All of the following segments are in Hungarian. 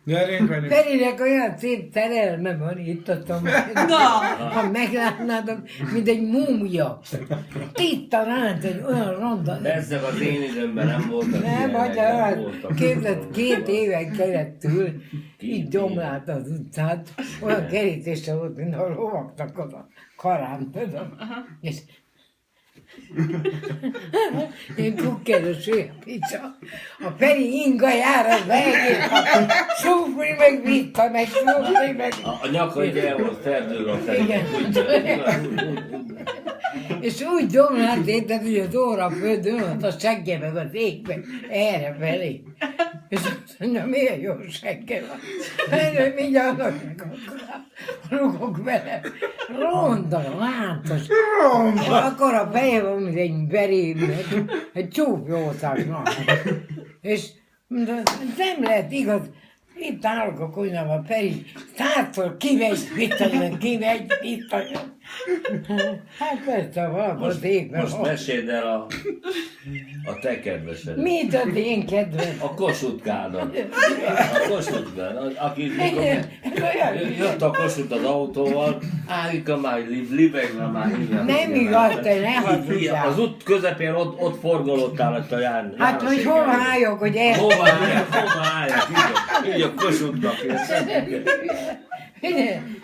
Gyerünk velünk. Ferinek olyan szép szerelme van itt a szomszédban. Ha meglátnátok, mint egy múmia. Titta ránt egy olyan ronda. Persze az én időmben nem voltak Nem, ilyenek, vagy nem voltak. képzeld, 2 éven keresztül így domlált az utcát, olyan kerítése volt, mint a lovaknak az a karán, tudom. És én kukkeros olyan picsa. A Feri ingajára megint, súfri meg vitta, meg súfri meg. A nyaka így el volt ferdülve a Feri. Igen. És úgy domlált érted, hogy az óra földön, ott a segge meg az égbe, erre felé. És azt mondja, milyen jó segge van. Mert mindjárt rugok vele. Ronda, látos. Akkor a feje van, mint egy berémnek, egy csúfjószágnak. És mondta, nem lehet igaz. Itt állok a konyhában, Feri, 100-szor kimegy, Hát persze, valami az égben Most van. meséld el a te kedvesed. Mit az én kedvem? A Kossuth Kádat. A Kossuth Kádat, aki mikor jött a Kossuth az autóval, Árika már libegve már innen. Nem igaz, te ne Az hazudjál. út közepén ott forgolódtál ott a járni. Hát, hogy hol álljak, hogy Hova álljak, így a Kossuthnak.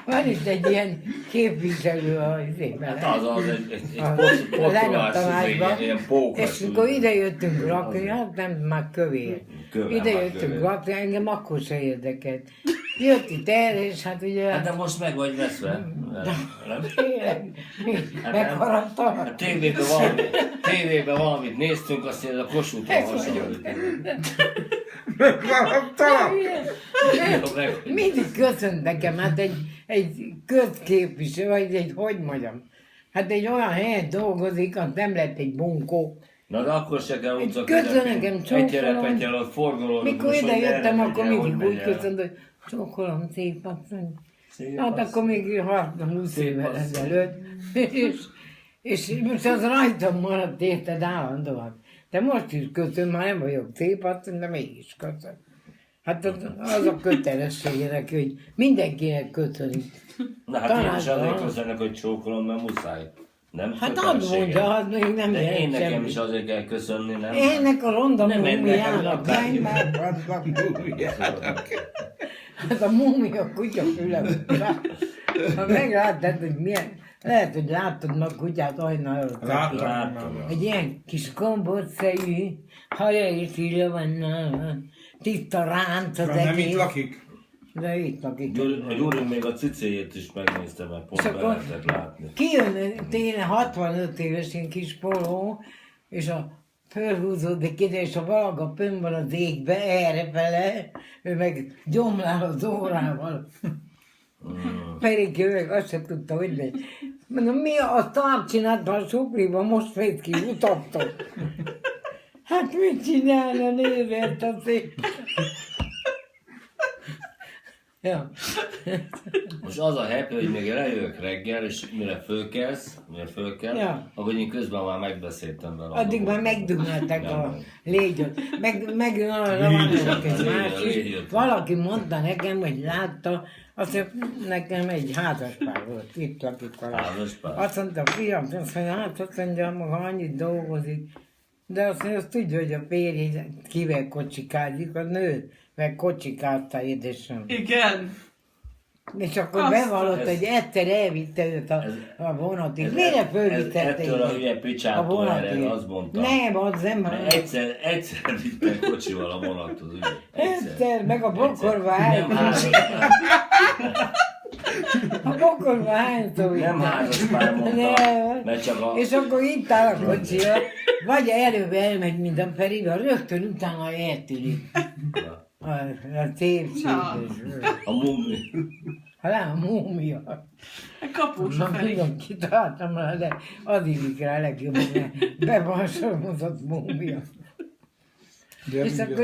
Van itt egy ilyen képviselő az izében. Hát az egy potolás, ilyen pókos. És mikor ide jöttünk lakni, hát nem már kövér. Kövér, Ide már jöttünk kövér. lakni, engem akkor se érdekelt. Jött itt erre, és hát ugye... Hát de most meg vagy veszve. Nem? Tényleg, megharaptam. A tévében valamit néztünk, azt mondja, a Kossuthra hasonlít. Megharaptalak. Mindig köszönt nekem, hát egy közképviselő, vagy egy, hogy mondjam, hát egy olyan helyen dolgozik, az nem lett egy bunkó. Na de akkor se kell utca Köszönöm, csókolom. Egyre-petyel ott forgolódunk. Mikor most, ide hogy jöttem, erre akkor megy el, mindig hogy úgy megy el. köszönt, hogy csókolom, szép asszony. Szép Hát asszony. akkor még 20 Szép évvel asszony. ezelőtt. És most az rajtam maradt, érted, állandóan. De most is köszönöm, már nem vagyok szép asszony, de mégis köszönöm. Hát az a kötelessége neki, hogy mindenkinek köszönik. Na hát én is Találtam. azért köszönök, hogy csókolom, mert muszáj. Nem Hát kötelessége. ad mondja, az még nem De én jelent nekem semmi. is azért kell köszönni, nem? Ennek a ronda Nem, ennek múmiának, a- menj már, hát a múmia kutya füle. Ha megláttad, hogy milyen, lehet, hogy láttad ma a kutyát hajnalról. Láttam. Egy ilyen kis kombotszejű, haja és írja van nála, tiszta ránc az Nem itt egész. lakik? De itt lakik. Gyuri még a cicéjét is megnézte, mert pont És be akkor lehetett látni. kijön tényleg 65 éves ilyen kis poló, és fölhúzódik ide, és a valaga pönn van az égbe, errefele, ő meg gyomlál az órával. Pedig ő meg azt sem tudta, hogy megy. Mondom, mi a tart csinálta a supliba, most vét ki, utattok. Hát mit csinálna, nézett a szép. Ja. Most az a happy, hogy még lejövök reggel, és mire fölkelsz, Ja. akkor én közben már megbeszéltem vele. Addig már megdumálták a légyot. Meg arra van egy más is. Valaki mondta nekem, hogy látta, azt mondja, nekem egy házaspár volt, itt lakik valami. Házaspár? Azt mondta, fiam, azt mondja, hát azt mondja, maga annyit dolgozik. De azt mondja, azt tudja, hogy a férj kivel kocsikázik, a nő, meg kocsikázta édesem. Igen. És akkor Azt- bevallott, ez- hogy egyszer elvitte őt a vonatig. Mire fölvitette Ettől a őt? hülye picsától erre azt mondta. Nem, az nem. Mert egyszer vitte kocsival a vonathoz, ugye? Egyszer, meg a bokorba Nem állt. házaspár. A bokorba állt. Nem házaspár mondta, mert csak a... És akkor itt áll a kocsia, vagy előbb elmegy, mint a Ferivel, rögtön utána eltűnik. A szép Na. A mummi. Ha nem, a múmia. Kapós a Na, Feri. tudom, kitaláltam rá, de az illik rá legjobban, mert be van sorozott múmia. De És akkor